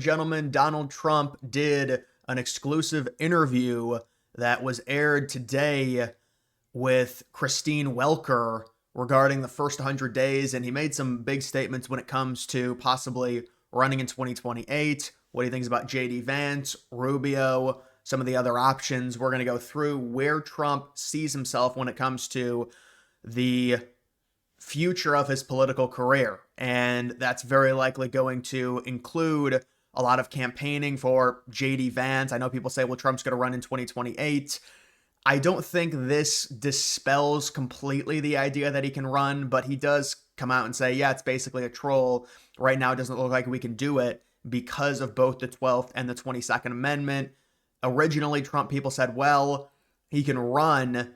Gentlemen, Donald Trump did an exclusive interview that was aired today with Christine Welker regarding the first 100 days, and he made some big statements when it comes to possibly running in 2028, what he thinks about JD Vance, Rubio, some of the other options. We're going to go through where Trump sees himself when it comes to the future of his political career. And that's very likely going to include a lot of campaigning for JD Vance. I know people say, well, Trump's going to run in 2028. I don't think this dispels completely the idea that he can run, but he does come out and say, yeah, it's basically a troll. Right now, it doesn't look like we can do it because of both the 12th and the 22nd Amendment. Originally, Trump people said, well, he can run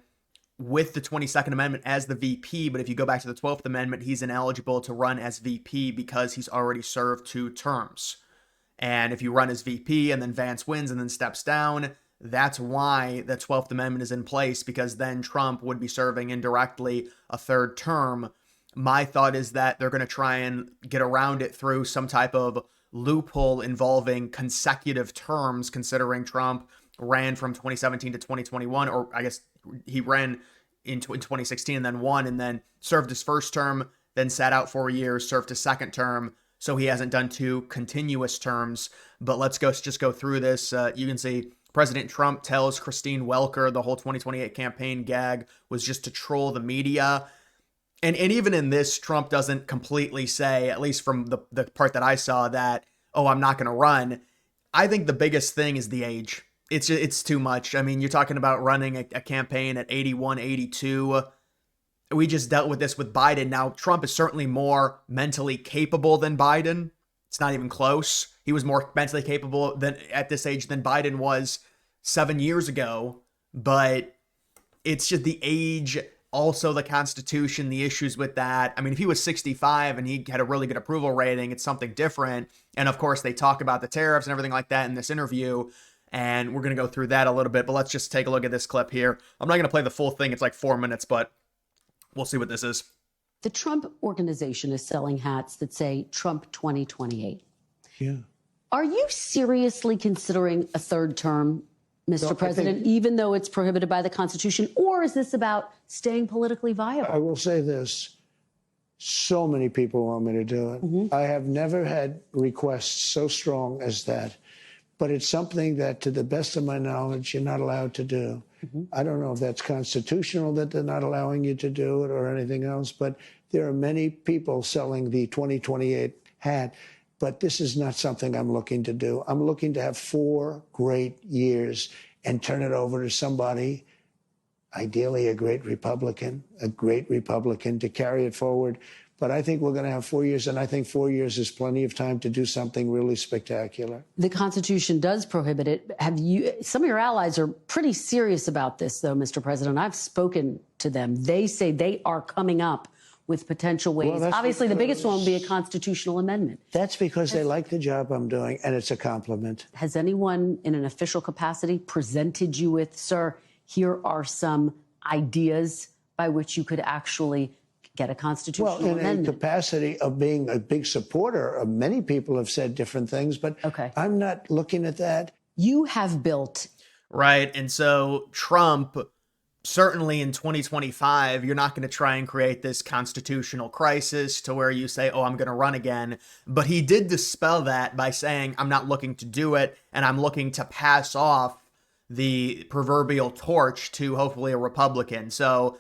with the 22nd Amendment as the VP, but if you go back to the 12th Amendment, he's ineligible to run as VP because he's already served 2 terms. And if you run as VP and then Vance wins and then steps down, that's why the 12th Amendment is in place, because then Trump would be serving indirectly a 3rd term. My thought is that they're going to try and get around it through some type of loophole involving consecutive terms, considering Trump ran from 2017 to 2021, or I guess he ran in 2016 and then won and then served his 1st term, then sat out 4 years, served his 2nd term. So he hasn't done 2 continuous terms. But let's just go through this. You can see President Trump tells Christine Welker the whole 2028 campaign gag was just to troll the media. And even in this, Trump doesn't completely say, at least from the part that I saw, that, oh, I'm not going to run. I think the biggest thing is the age. It's too much. I mean, you're talking about running a campaign at 81, 82. We just dealt with this with Biden. Now, Trump is certainly more mentally capable than Biden. It's not even close. He was more mentally capable at this age than Biden was 7 years ago. But it's just the age, also the Constitution, the issues with that. I mean, if he was 65 and he had a really good approval rating, it's something different. And of course, they talk about the tariffs and everything like that in this interview. And we're going to go through that a little bit. But let's just take a look at this clip here. I'm not going to play the full thing. It's like 4 minutes, but we'll see what this is. The Trump organization is selling hats that say Trump 2028. Yeah. Are you seriously considering a 3rd term, Mr. President, even though it's prohibited by the Constitution? Or is this about staying politically viable? I will say this. So many people want me to do it. Mm-hmm. I have never had requests so strong as that. But it's something that, to the best of my knowledge, you're not allowed to do. Mm-hmm. I don't know if that's constitutional that they're not allowing you to do it or anything else, but there are many people selling the 2028 hat. But this is not something I'm looking to do. I'm looking to have 4 great years and turn it over to somebody, ideally a great Republican, to carry it forward. But I think we're going to have 4 years, and I think 4 years is plenty of time to do something really spectacular. The Constitution does prohibit it. Some of your allies are pretty serious about this, though, Mr. President. I've spoken to them. They say they are coming up with potential ways. Well, obviously, the biggest one would be a constitutional amendment. That's because they like the job I'm doing, and it's a compliment. Has anyone in an official capacity presented you with, sir, here are some ideas by which you could actually get a constitutional amendment? Well, in a capacity of being a big supporter of, many people have said different things, but I'm not looking at that. You have built. Right. And so Trump, certainly in 2025, you're not going to try and create this constitutional crisis to where you say, oh, I'm going to run again. But he did dispel that by saying, I'm not looking to do it, and I'm looking to pass off the proverbial torch to hopefully a Republican. So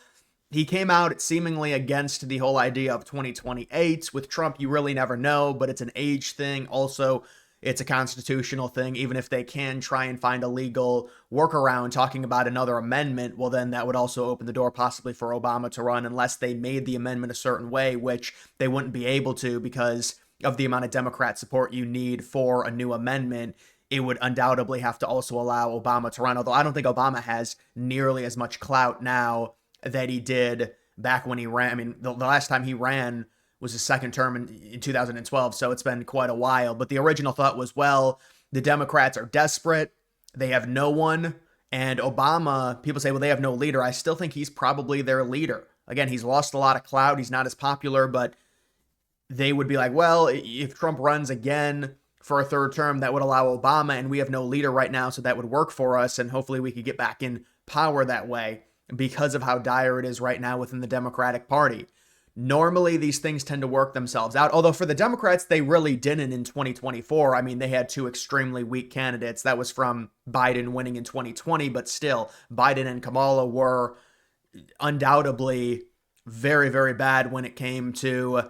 he came out seemingly against the whole idea of 2028. With Trump, you really never know, but it's an age thing. Also, it's a constitutional thing. Even if they can try and find a legal workaround talking about another amendment, well, then that would also open the door possibly for Obama to run, unless they made the amendment a certain way, which they wouldn't be able to because of the amount of Democrat support you need for a new amendment. It would undoubtedly have to also allow Obama to run, although I don't think Obama has nearly as much clout now that he did back when he ran. I mean, the last time he ran was his 2nd term in 2012, so it's been quite a while. But the original thought was, well, the Democrats are desperate. They have no one. And Obama, people say, well, they have no leader. I still think he's probably their leader. Again, he's lost a lot of clout. He's not as popular, but they would be like, well, if Trump runs again, for a third term that would allow Obama, and we have no leader right now, so that would work for us, and hopefully we could get back in power that way because of how dire it is right now within the Democratic Party. Normally, these things tend to work themselves out, although for the Democrats, they really didn't in 2024. I mean, they had two extremely weak candidates. That was from Biden winning in 2020, but still, Biden and Kamala were undoubtedly very, very bad when it came to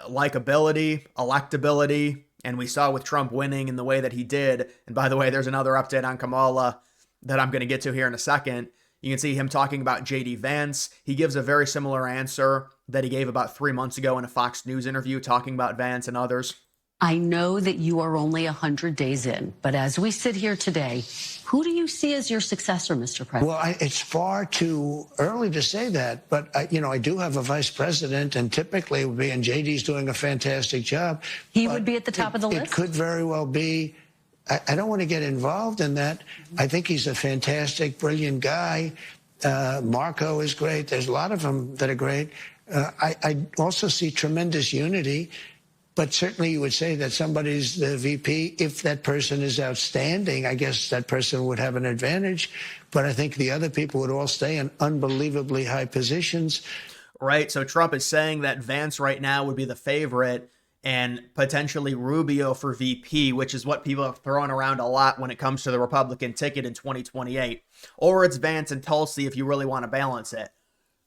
likability, electability, and we saw with Trump winning in the way that he did. And by the way, there's another update on Kamala that I'm going to get to here in a second. You can see him talking about J.D. Vance. He gives a very similar answer that he gave about 3 months ago in a Fox News interview talking about Vance and others. I know that you are only 100 days in, but as we sit here today, who do you see as your successor, Mr. President? Well, it's far too early to say that, but I do have a vice president, and typically it would be, and JD's doing a fantastic job. He would be at the top of the list? It could very well be. I don't want to get involved in that. I think he's a fantastic, brilliant guy. Marco is great. There's a lot of them that are great. I also see tremendous unity. But certainly you would say that somebody's the VP. If that person is outstanding, I guess that person would have an advantage. But I think the other people would all stay in unbelievably high positions. Right. So Trump is saying that Vance right now would be the favorite and potentially Rubio for VP, which is what people have thrown around a lot when it comes to the Republican ticket in 2028. Or it's Vance and Tulsi if you really want to balance it.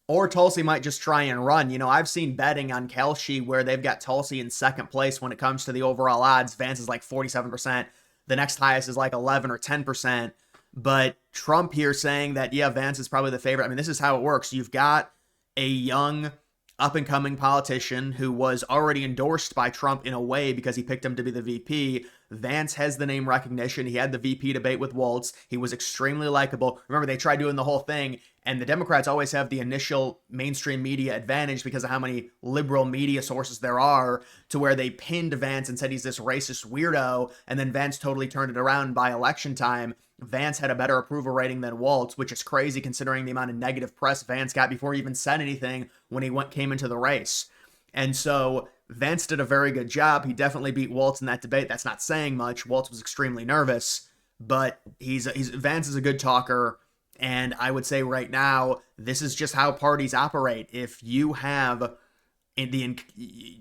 Or Tulsi might just try and run. You know, I've seen betting on Kalshi where they've got Tulsi in second place when it comes to the overall odds. Vance is like 47%. The next highest is like 11 or 10%. But Trump here saying that, yeah, Vance is probably the favorite. I mean, this is how it works. You've got a young up-and-coming politician who was already endorsed by Trump in a way because he picked him to be the VP. Vance has the name recognition. He had the VP debate with Waltz. He was extremely likable. Remember, they tried doing the whole thing, and the Democrats always have the initial mainstream media advantage because of how many liberal media sources there are, to where they pinned Vance and said he's this racist weirdo, and then Vance totally turned it around by election time. Vance had a better approval rating than Waltz, which is crazy considering the amount of negative press Vance got before he even said anything when he came into the race. And so Vance did a very good job. He definitely beat Waltz in that debate. That's not saying much. Waltz was extremely nervous, but Vance is a good talker. And I would say right now, this is just how parties operate. If you have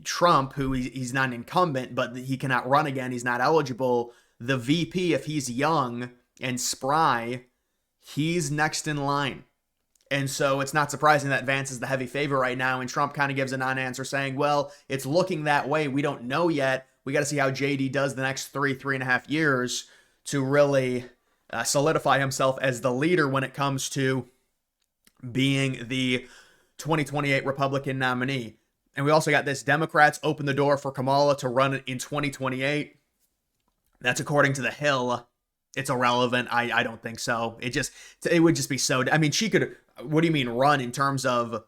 Trump, who he's not an incumbent, but he cannot run again, he's not eligible. The VP, if he's young and spry, he's next in line. And so it's not surprising that Vance is the heavy favorite right now. And Trump kind of gives a non-answer saying, well, it's looking that way. We don't know yet. We got to see how JD does the next 3.5 years to really solidify himself as the leader when it comes to being the 2028 Republican nominee. And we also got this: Democrats open the door for Kamala to run in 2028. That's according to The Hill. It's irrelevant. I don't think so. It would just be so. I mean, she could. What do you mean run in terms of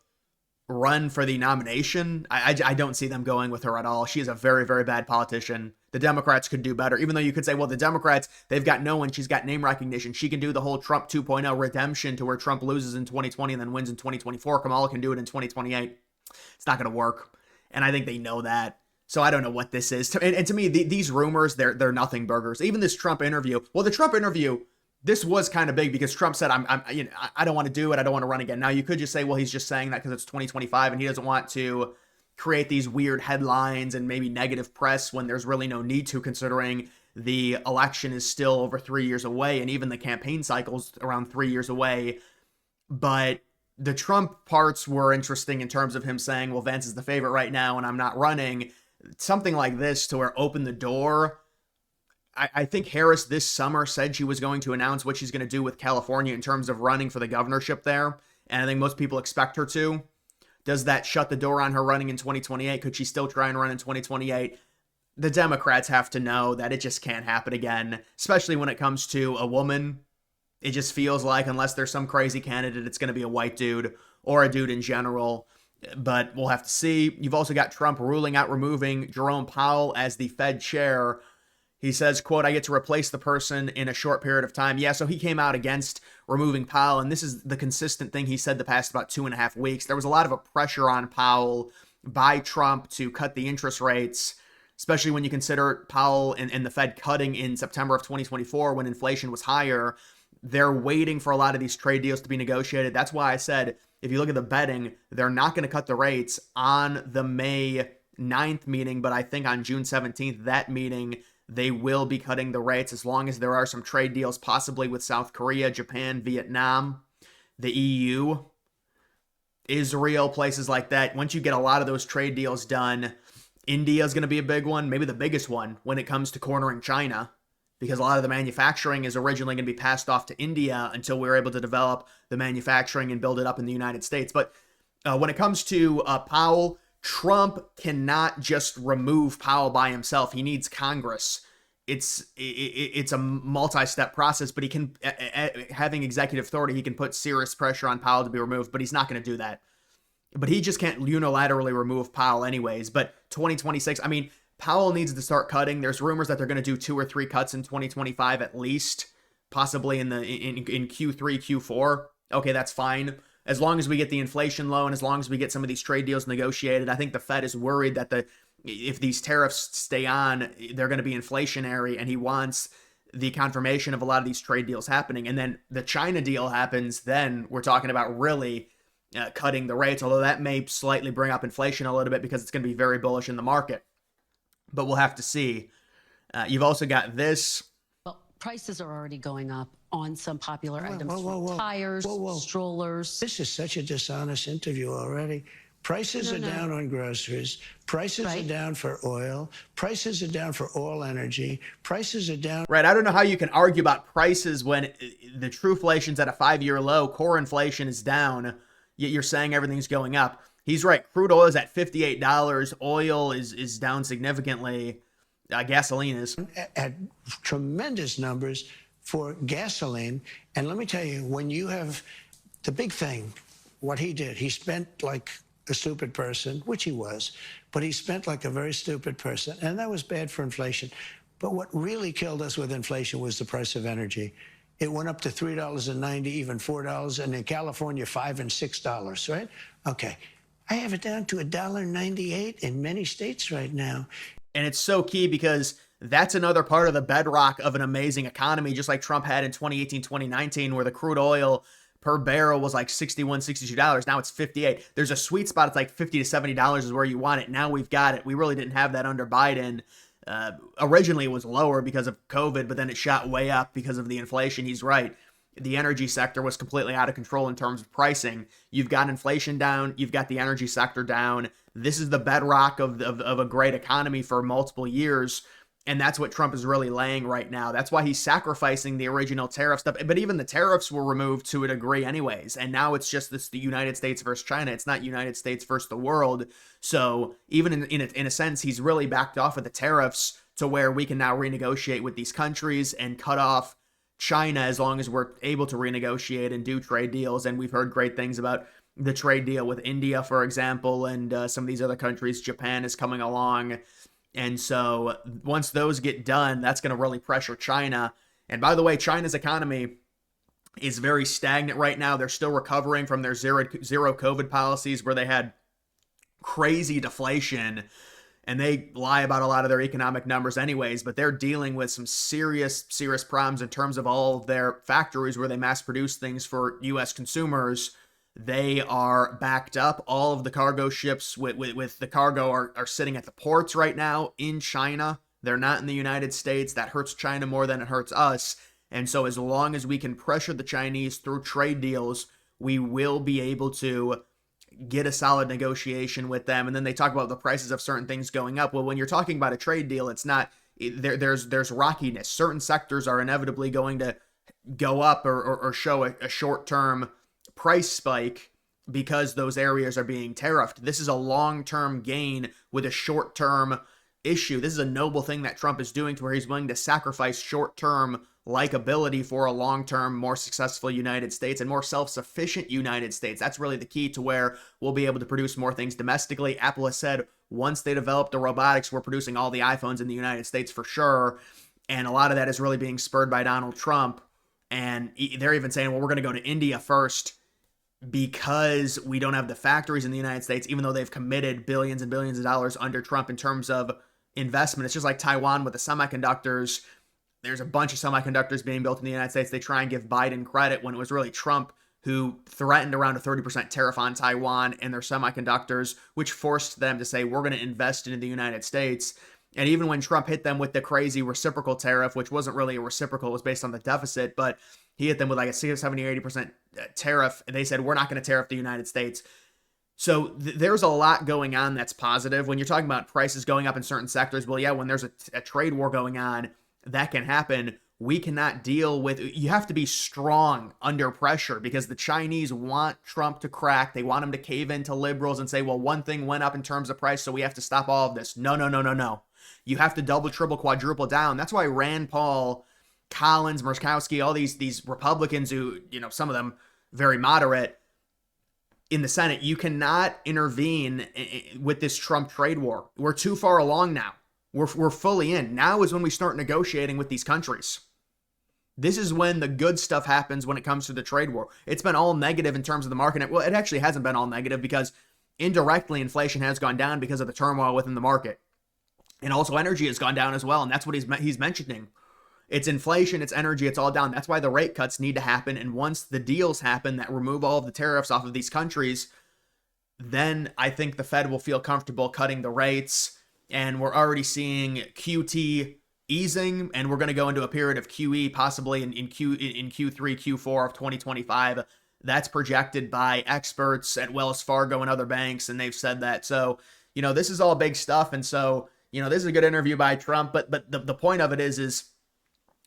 run for the nomination? I don't see them going with her at all. She is a very, very bad politician. The Democrats could do better, even though you could say, well, the Democrats, they've got no one. She's got name recognition. She can do the whole Trump 2.0 redemption to where Trump loses in 2020 and then wins in 2024. Kamala can do it in 2028. It's not going to work. And I think they know that. So I don't know what this is. And to me, these rumors, they're nothing burgers. Even this Trump interview. Well, the Trump interview, this was kind of big because Trump said, I don't want to do it. I don't want to run again. Now, you could just say, well, he's just saying that because it's 2025 and he doesn't want to create these weird headlines and maybe negative press when there's really no need to, considering the election is still over 3 years away and even the campaign cycle's around 3 years away. But the Trump parts were interesting in terms of him saying, well, Vance is the favorite right now and I'm not running. Something like this to where open the door. I think Harris this summer said she was going to announce what she's going to do with California in terms of running for the governorship there. And I think most people expect her to. Does that shut the door on her running in 2028? Could she still try and run in 2028? The Democrats have to know that it just can't happen again, especially when it comes to a woman. It just feels like unless there's some crazy candidate, it's going to be a white dude or a dude in general. But we'll have to see. You've also got Trump ruling out removing Jerome Powell as the Fed chair. He says, quote, I get to replace the person in a short period of time. Yeah, so he came out against removing Powell, and this is the consistent thing he said the past about 2.5 weeks. There was a lot of a pressure on Powell by Trump to cut the interest rates. especially when you consider Powell and the Fed cutting in September of 2024 when inflation was higher. They're waiting for a lot of these trade deals to be negotiated. That's why I said, if you look at the betting, they're not going to cut the rates on the May 9th meeting, but I think on June 17th, that meeting, they will be cutting the rates as long as there are some trade deals, possibly with South Korea, Japan, Vietnam, the EU, Israel, places like that. Once you get a lot of those trade deals done, India is going to be a big one, maybe the biggest one when it comes to cornering China, because a lot of the manufacturing is originally going to be passed off to India until we're able to develop the manufacturing and build it up in the United States. But when it comes to Powell, Trump cannot just remove Powell by himself. He needs Congress. It's a multi-step process, but he can, having executive authority, he can put serious pressure on Powell to be removed, but he's not going to do that. But he just can't unilaterally remove Powell anyways. But 2026, I mean, Powell needs to start cutting. There's rumors that they're going to do 2 or 3 cuts in 2025 at least, possibly in Q3, Q4. Okay, that's fine. As long as we get the inflation low and as long as we get some of these trade deals negotiated. I think the Fed is worried that if these tariffs stay on, they're going to be inflationary, and he wants the confirmation of a lot of these trade deals happening. And then the China deal happens, then we're talking about really cutting the rates, although that may slightly bring up inflation a little bit because it's going to be very bullish in the market. But we'll have to see. You've also got this. Well, prices are already going up on some popular items. Tires, strollers. This is such a dishonest interview already. Prices are down on groceries. Prices are down for oil. Prices are down for all energy. Prices are down. Right. I don't know how you can argue about prices when the true inflation's at a 5-year low. Core inflation is down, yet you're saying everything's going up. He's right. Crude oil is at $58. Oil is down significantly. Gasoline is At tremendous numbers for gasoline. And let me tell you, when you have the big thing, what he did, he spent like a stupid person, which he was, but he spent like a very stupid person. And that was bad for inflation. But what really killed us with inflation was the price of energy. It went up to $3.90, even $4, and in California, $5 and $6, right? Okay. I have it down to $1.98 in many states right now. And it's so key because that's another part of the bedrock of an amazing economy, just like Trump had in 2018, 2019, where the crude oil per barrel was like $61, $62. Now it's $58. There's a sweet spot. It's like $50 to $70 is where you want it. Now we've got it. We really didn't have that under Biden. Originally it was lower because of COVID, but then it shot way up because of the inflation. He's right. The energy sector was completely out of control in terms of pricing. You've got inflation down. You've got the energy sector down. This is the bedrock of a great economy for multiple years. And that's what Trump is really laying right now. That's why he's sacrificing the original tariff stuff. But even the tariffs were removed to a degree anyways. And now it's just the United States versus China. It's not United States versus the world. So even in a sense, he's really backed off of the tariffs to where we can now renegotiate with these countries and cut off China as long as we're able to renegotiate and do trade deals. And we've heard great things about the trade deal with India, for example, and some of these other countries. Japan is coming along. And so once those get done, that's going to really pressure China. And by the way, China's economy is very stagnant right now. They're still recovering from their zero COVID policies where they had crazy deflation. And they lie about a lot of their economic numbers anyways, but they're dealing with some serious problems in terms of all of their factories where they mass produce things for U.S. consumers. They are backed up. All of the cargo ships with the cargo are sitting at the ports right now in China. They're not in the United States. That hurts China more than it hurts us. And so as long as we can pressure the Chinese through trade deals, we will be able to get a solid negotiation with them. And then they talk about the prices of certain things going up. Well, when you're talking about a trade deal, it's not, there's rockiness. Certain sectors are inevitably going to go up or show a short-term price spike because those areas are being tariffed. This is a long-term gain with a short-term issue. This is a noble thing that Trump is doing to where he's willing to sacrifice short-term likability for a long-term, more successful United States and more self-sufficient United States. That's really the key to where we'll be able to produce more things domestically. Apple has said once they develop the robotics, we're producing all the iPhones in the United States for sure. And a lot of that is really being spurred by Donald Trump. And they're even saying, well, we're going to go to India first because we don't have the factories in the United States, even though they've committed billions and billions of dollars under Trump in terms of investment. It's just like Taiwan with the semiconductors. There's a bunch of semiconductors being built in the United States. They try and give Biden credit when it was really Trump who threatened around a 30% tariff on Taiwan and their semiconductors, which forced them to say, we're going to invest into the United States. And even when Trump hit them with the crazy reciprocal tariff, which wasn't really a reciprocal, it was based on the deficit, but he hit them with like a 60, 70, or 80% tariff, and they said, we're not going to tariff the United States. So there's a lot going on that's positive. When you're talking about prices going up in certain sectors, well, yeah, when there's a trade war going on, that can happen. We cannot deal with, you have to be strong under pressure because the Chinese want Trump to crack. They want him to cave into liberals and say, well, one thing went up in terms of price, so we have to stop all of this. No, no, no, no, no. You have to double, triple, quadruple down. That's why Rand Paul, Collins, Murkowski, all these Republicans who, some of them very moderate in the Senate, you cannot intervene with this Trump trade war. We're too far along now. We're fully in. Now is when we start negotiating with these countries. This is when the good stuff happens when it comes to the trade war. It's been all negative in terms of the market. Well, it actually hasn't been all negative because indirectly inflation has gone down because of the turmoil within the market. And also energy has gone down as well. And that's what he's mentioning. It's inflation, it's energy, it's all down. That's why the rate cuts need to happen. And once the deals happen that remove all of the tariffs off of these countries, then I think the Fed will feel comfortable cutting the rates. And we're already seeing QT easing, and we're going to go into a period of QE possibly in Q3, Q4 of 2025. That's projected by experts at Wells Fargo and other banks, and they've said that. So, this is all big stuff. And so, this is a good interview by Trump, but the point of it is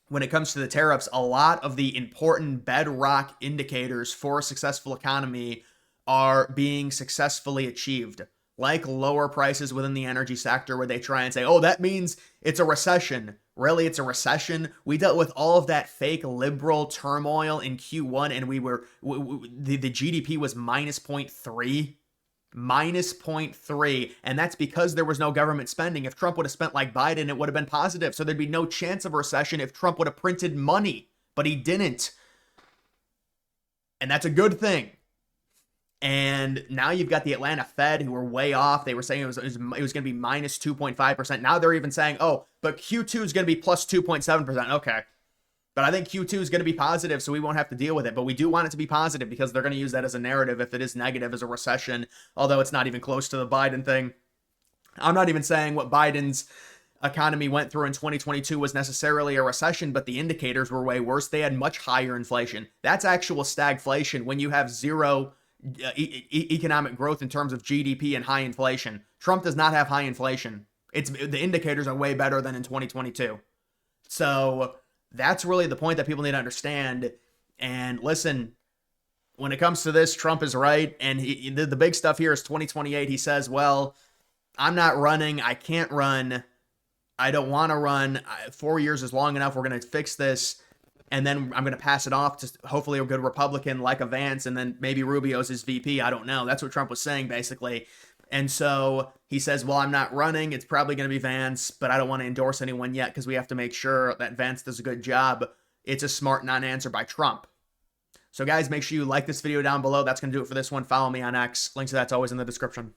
when it comes to the tariffs, a lot of the important bedrock indicators for a successful economy are being successfully achieved, like lower prices within the energy sector where they try and say, oh, that means it's a recession. Really, it's a recession. We dealt with all of that fake liberal turmoil in Q1 and the GDP was minus 0.3. Minus 0.3, and that's because there was no government spending. If Trump would have spent like Biden, it would have been positive. So there'd be no chance of a recession if Trump would have printed money, but he didn't. And that's a good thing. And now you've got the Atlanta Fed who were way off. They were saying it was going to be minus 2.5%. Now they're even saying, oh, but Q2 is going to be plus 2.7%. Okay. But I think Q2 is going to be positive, so we won't have to deal with it. But we do want it to be positive because they're going to use that as a narrative if it is negative as a recession, although it's not even close to the Biden thing. I'm not even saying what Biden's economy went through in 2022 was necessarily a recession, but the indicators were way worse. They had much higher inflation. That's actual stagflation when you have zero economic growth in terms of GDP and high inflation. Trump does not have high inflation. The indicators are way better than in 2022. So that's really the point that people need to understand. And listen, when it comes to this, Trump is right. And the big stuff here is 2028. He says, well, I'm not running. I can't run. I don't want to run. 4 years is long enough. We're going to fix this. And then I'm going to pass it off to hopefully a good Republican like a Vance. And then maybe Rubio's his VP. I don't know. That's what Trump was saying, basically. And so he says, well, I'm not running. It's probably going to be Vance, but I don't want to endorse anyone yet because we have to make sure that Vance does a good job. It's a smart non-answer by Trump. So guys, make sure you like this video down below. That's going to do it for this one. Follow me on X. Links to that's always in the description.